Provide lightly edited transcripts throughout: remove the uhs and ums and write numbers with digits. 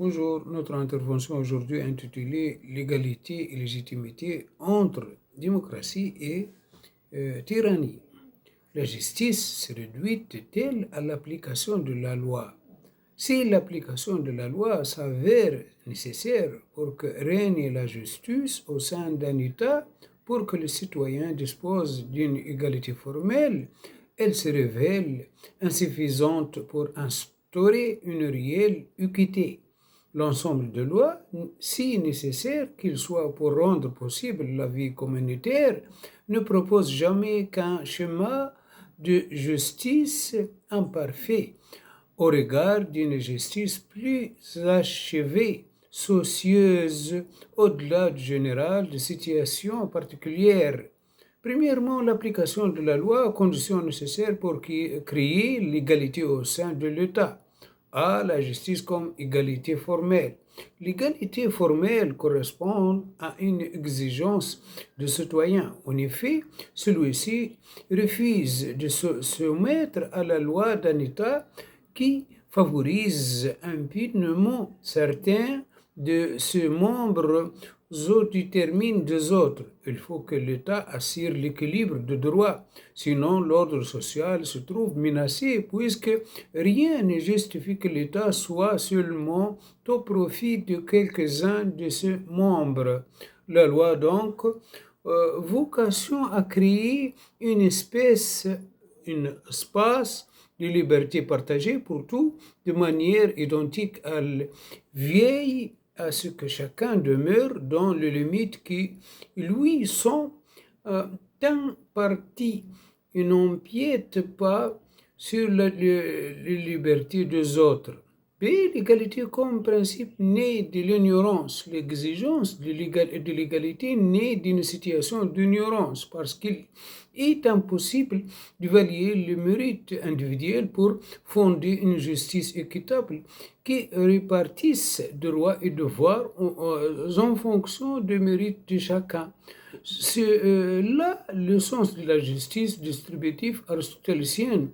Bonjour, notre intervention aujourd'hui est intitulée L'égalité et légitimité entre démocratie et tyrannie. La justice se réduit-elle à l'application de la loi? Si l'application de la loi s'avère nécessaire pour que règne la justice au sein d'un État, pour que les citoyens disposent d'une égalité formelle, elle se révèle insuffisante pour instaurer une réelle équité. L'ensemble de lois, si nécessaire qu'il soit pour rendre possible la vie communautaire, ne propose jamais qu'un schéma de justice imparfait au regard d'une justice plus achevée, soucieuse, au-delà du général, de situations particulières. Premièrement, l'application de la loi, condition nécessaire pour créer l'égalité au sein de l'État. A. La justice comme égalité formelle. L'égalité formelle correspond à une exigence de citoyen. En effet, celui-ci refuse de se soumettre à la loi d'un État qui favorise impunément certains de ses membres au détermine des autres. Il faut que l'État assure l'équilibre de droit, sinon l'ordre social se trouve menacé puisque rien ne justifie que l'État soit seulement au profit de quelques-uns de ses membres. La loi donc vocation à créer une espèce, un espace de liberté partagée pour tous, de manière identique à veille à ce que chacun demeure dans les limites qui lui sont imparties et n'empiètent pas sur les libertés des autres. B. L'égalité comme principe naît de l'ignorance. L'exigence de l'égalité naît d'une situation d'ignorance parce qu'il est impossible d'évaluer le mérite individuel pour fonder une justice équitable qui répartisse droits et devoirs en fonction du mérite de chacun. C'est là le sens de la justice distributive aristotélicienne.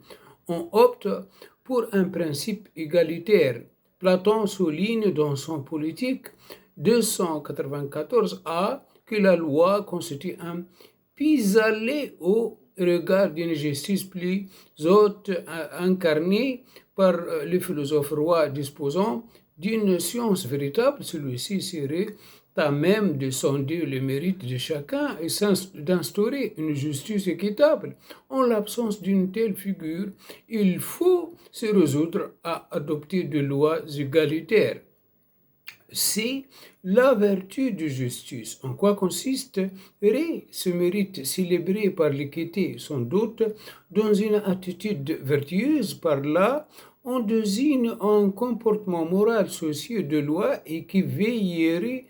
On opte pour un principe égalitaire. Platon souligne dans son Politique 294a que la loi constitue un pis-aller au regard d'une justice plus haute incarnée par le philosophe roi disposant d'une science véritable. Celui-ci serait à même de sonder le mérite de chacun et d'instaurer une justice équitable. En l'absence d'une telle figure, il faut se résoudre à adopter des lois égalitaires. C'est la vertu de justice. En quoi consisterait ce mérite célébré par l'équité? Sans doute dans une attitude vertueuse. Par là, on désigne un comportement moral, social de loi et qui veillerait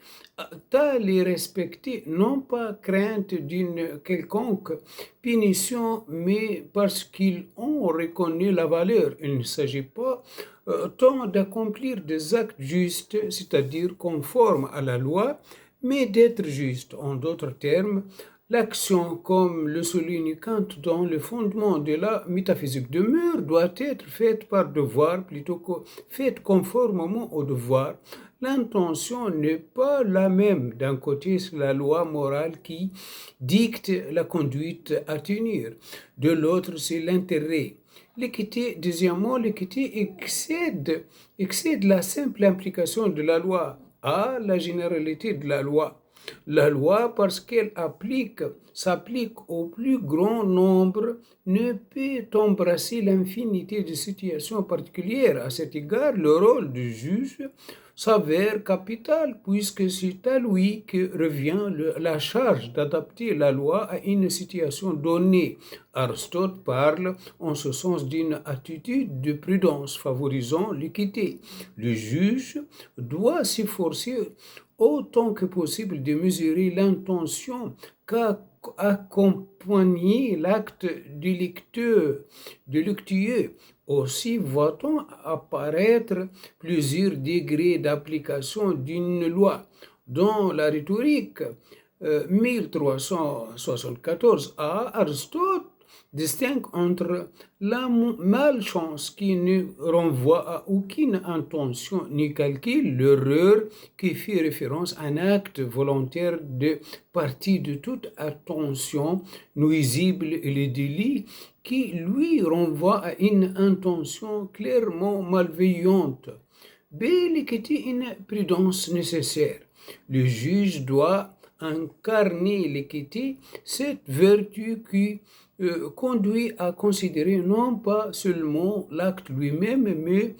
à les respecter, non pas crainte d'une quelconque punition, mais parce qu'ils ont reconnu la valeur. Il ne s'agit pas tant d'accomplir des actes justes, c'est-à-dire conformes à la loi, mais d'être juste. En d'autres termes, l'action, comme le souligne Kant dans le fondement de la métaphysique de Mur, doit être faite par devoir plutôt que faite conformément au devoir. L'intention n'est pas la même. D'un côté, c'est la loi morale qui dicte la conduite à tenir. De l'autre, c'est l'intérêt. L'équité, deuxièmement, l'équité excède la simple implication de la loi à la généralité de la loi. La loi, parce qu'elle s'applique au plus grand nombre, ne peut embrasser l'infinité de situations particulières. À cet égard, le rôle du juge s'avère capital, puisque c'est à lui que revient la charge d'adapter la loi à une situation donnée. Aristote parle en ce sens d'une attitude de prudence favorisant l'équité. Le juge doit s'efforcer autant que possible de mesurer l'intention qu'accompagner l'acte délictueux. Aussi voit-on apparaître plusieurs degrés d'application d'une loi. Dans la rhétorique 1374a, Aristote distingue entre la malchance qui ne renvoie à aucune intention ni calcul, l'erreur qui fait référence à un acte volontaire de partie de toute attention nuisible et le délit qui lui renvoie à une intention clairement malveillante. B. L'équité, une prudence nécessaire. Le juge doit incarner l'équité, cette vertu qui conduit à considérer non pas seulement l'acte lui-même, mais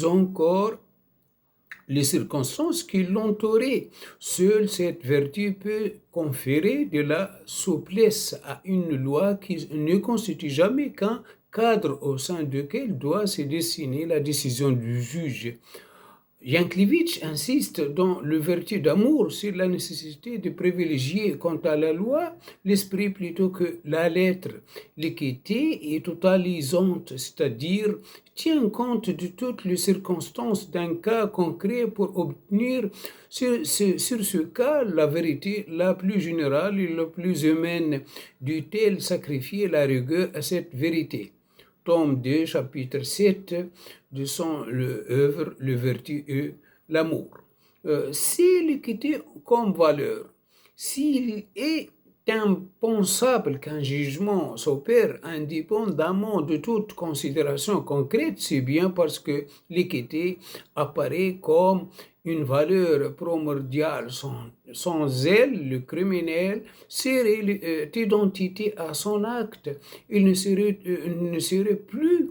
encore les circonstances qui l'entouraient. Seule cette vertu peut conférer de la souplesse à une loi qui ne constitue jamais qu'un cadre au sein duquel doit se dessiner la décision du juge. Yanklevitch insiste dans le vertu d'amour sur la nécessité de privilégier quant à la loi l'esprit plutôt que la lettre. L'équité est totalisante, c'est-à-dire tient compte de toutes les circonstances d'un cas concret pour obtenir sur ce cas la vérité la plus générale et la plus humaine. Dut-elle sacrifier la rigueur à cette vérité? Tome 2, chapitre 7 de son œuvre Le vertu et l'amour. C'est l'équité comme valeur. S'il est impensable qu'un jugement s'opère indépendamment de toute considération concrète, c'est bien parce que l'équité apparaît comme une valeur primordiale. Sans elle, le criminel serait identité à son acte. Il ne serait plus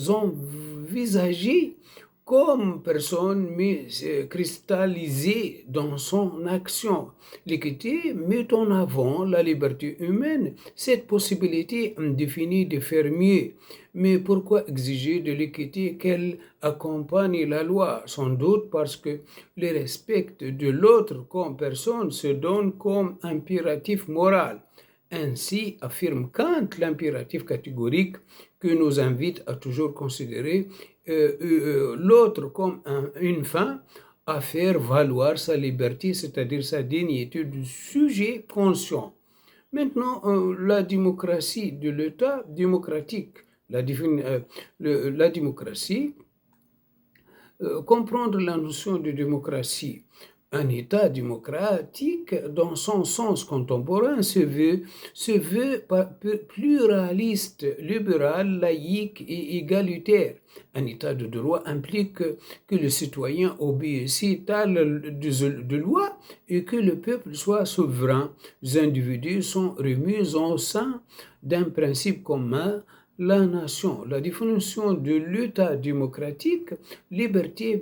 envisagé comme personne, mais cristallisée dans son action. L'équité met en avant la liberté humaine, cette possibilité indéfinie de faire mieux. Mais pourquoi exiger de l'équité qu'elle accompagne la loi? Sans doute parce que le respect de l'autre comme personne se donne comme impératif moral. Ainsi, affirme Kant, l'impératif catégorique que nous invite à toujours considérer l'autre comme une fin à faire valoir sa liberté, c'est-à-dire sa dignité du sujet conscient. Maintenant, la démocratie de l'État démocratique, la démocratie, comprendre la notion de démocratie. Un État démocratique, dans son sens contemporain, se veut pluraliste, libéral, laïque et égalitaire. Un État de droit implique que le citoyen obéisse à de loi et que le peuple soit souverain. Les individus sont remis au sein d'un principe commun, la nation. La définition de l'État démocratique: liberté,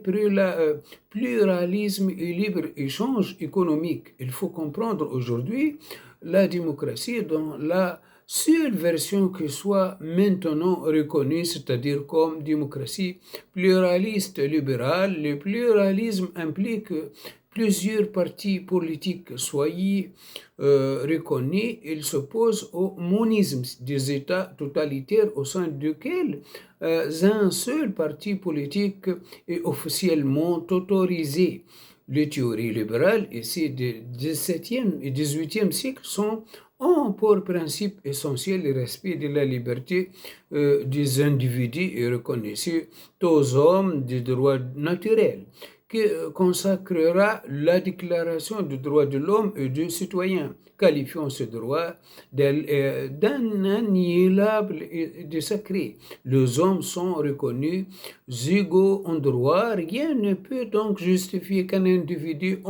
pluralisme et libre-échange économique. Il faut comprendre aujourd'hui la démocratie dans la seule version qui soit maintenant reconnue, c'est-à-dire comme démocratie pluraliste libérale. Le pluralisme implique plusieurs partis politiques soient reconnus. Il s'oppose au monisme des États totalitaires au sein duquel un seul parti politique est officiellement autorisé. Les théories libérales ici du XVIIe et XVIIIe siècle ont pour principe essentiel le respect de la liberté des individus et reconnaissent aux hommes des droits naturels, que consacrera la Déclaration des droits de l'homme et du citoyen, qualifiant ce droit d'inaliénable et de sacré. Les hommes sont reconnus égaux en droit. Rien ne peut donc justifier qu'un individu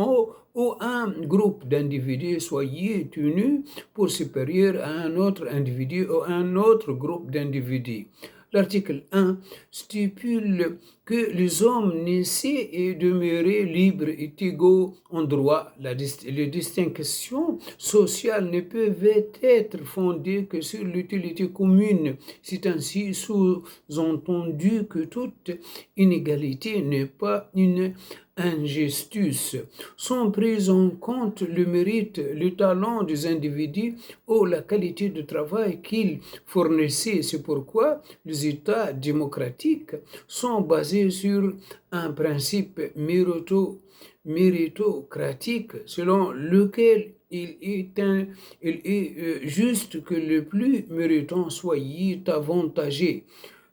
ou un groupe d'individus soit tenu pour supérieur à un autre individu ou un autre groupe d'individus. L'article 1 stipule que les hommes naissent et demeurent libres et égaux en droit. Les distinctions sociales ne peuvent être fondées que sur l'utilité commune. C'est ainsi sous-entendu que toute inégalité n'est pas une injustice. Sont pris en compte le mérite, le talent des individus ou la qualité de travail qu'ils fournissaient. C'est pourquoi les États démocratiques sont basés sur un principe méritocratique selon lequel il est juste que le plus méritant soit avantagé.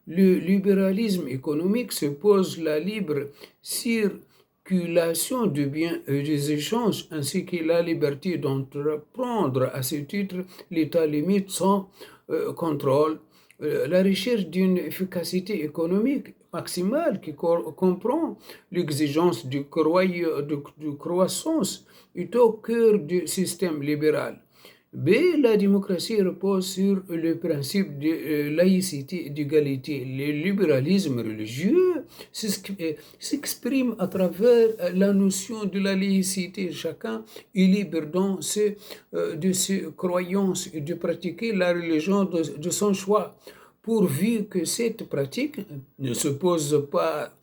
Le libéralisme économique suppose la libre circulation de biens et des échanges ainsi que la liberté d'entreprendre. À ce titre, l'État limite son contrôle la recherche d'une efficacité économique maximale qui comprend l'exigence de croissance est au cœur du système libéral. B. La démocratie repose sur le principe de laïcité et d'égalité. Le libéralisme religieux s'exprime à travers la notion de la laïcité. Chacun est libre de ses croyances et de pratiquer la religion de son choix, pourvu que cette pratique ne s'oppose pas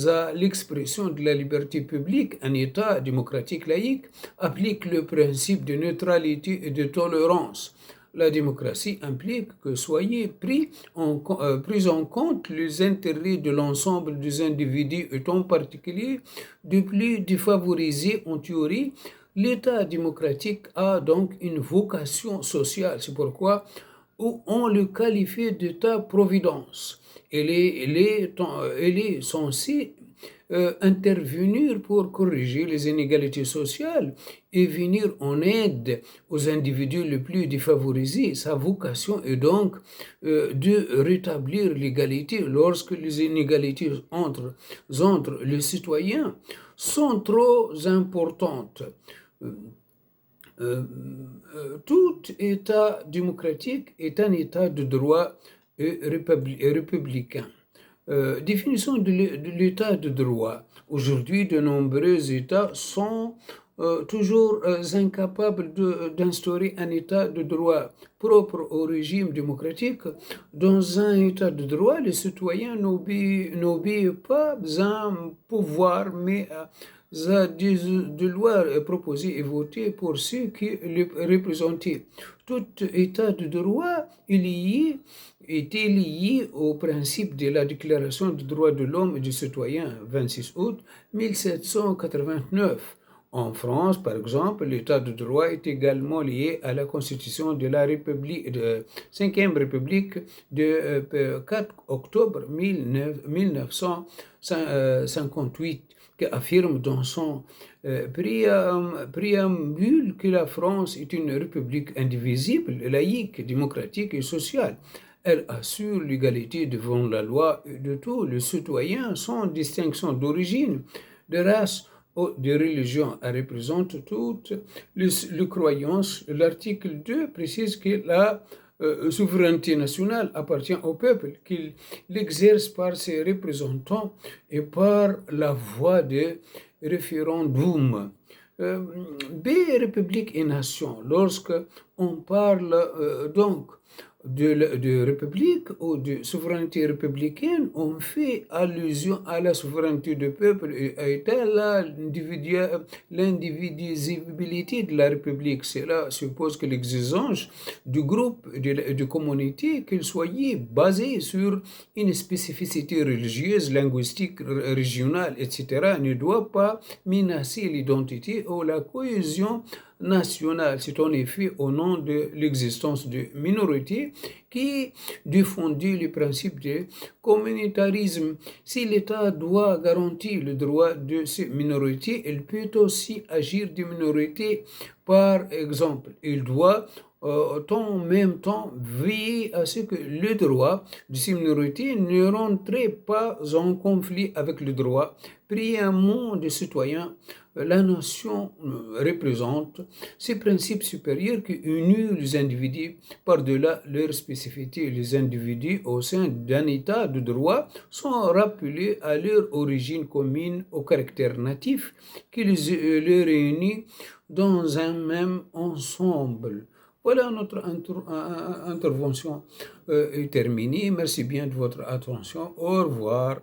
à l'expression de la liberté publique. Un État démocratique laïque applique le principe de neutralité et de tolérance. La démocratie implique que soient pris en compte les intérêts de l'ensemble des individus et en particulier des plus défavorisés en théorie. L'État démocratique a donc une vocation sociale. C'est pourquoi on le qualifie d'État-providence. Elle est censée intervenir pour corriger les inégalités sociales et venir en aide aux individus les plus défavorisés. Sa vocation est donc de rétablir l'égalité lorsque les inégalités entre les citoyens sont trop importantes. Tout État démocratique est un État de droit et républicain. Définition de l'État de droit. Aujourd'hui, de nombreux États sont toujours incapables d'instaurer un État de droit propre au régime démocratique. Dans un État de droit, les citoyens n'obéissent pas à un pouvoir, mais à des lois proposées et votées pour ceux qui les représentaient. Tout État de droit était lié au principe de la Déclaration des droits de l'homme et du citoyen, 26 août 1789. En France, par exemple, l'état de droit est également lié à la Constitution de la République, de 5e République de 4 octobre 1958, qui affirme dans son préambule que la France est une république indivisible, laïque, démocratique et sociale. Elle assure l'égalité devant la loi de tous les citoyens sans distinction d'origine, de race ou de religion. Elle représente toutes les croyances. L'article 2 précise que la souveraineté nationale appartient au peuple, qu'il l'exerce par ses représentants et par la voie de référendum. B. République et nation. Lorsque on parle donc de république ou de souveraineté républicaine, on fait allusion à la souveraineté du peuple et à l'indivisibilité de la république. Cela suppose que l'exigence du groupe et de communauté, qu'il soit basé sur une spécificité religieuse, linguistique, régionale, etc., ne doit pas menacer l'identité ou la cohésion nationale. C'est en effet au nom de l'existence de minorités qui défendit le principe de communautarisme. Si l'État doit garantir le droit de ces minorités, il peut aussi agir des minorités. Par exemple, il doit en même temps veiller à ce que le droit de ces minorités ne rentre pas en conflit avec le droit primaire des citoyens. La nation représente ces principes supérieurs qui unissent les individus par-delà leurs spécificités. Les individus au sein d'un État de droit sont rappelés à leur origine commune, au caractère natif qui les réunit dans un même ensemble. Voilà, notre intervention est terminée. Merci bien de votre attention. Au revoir.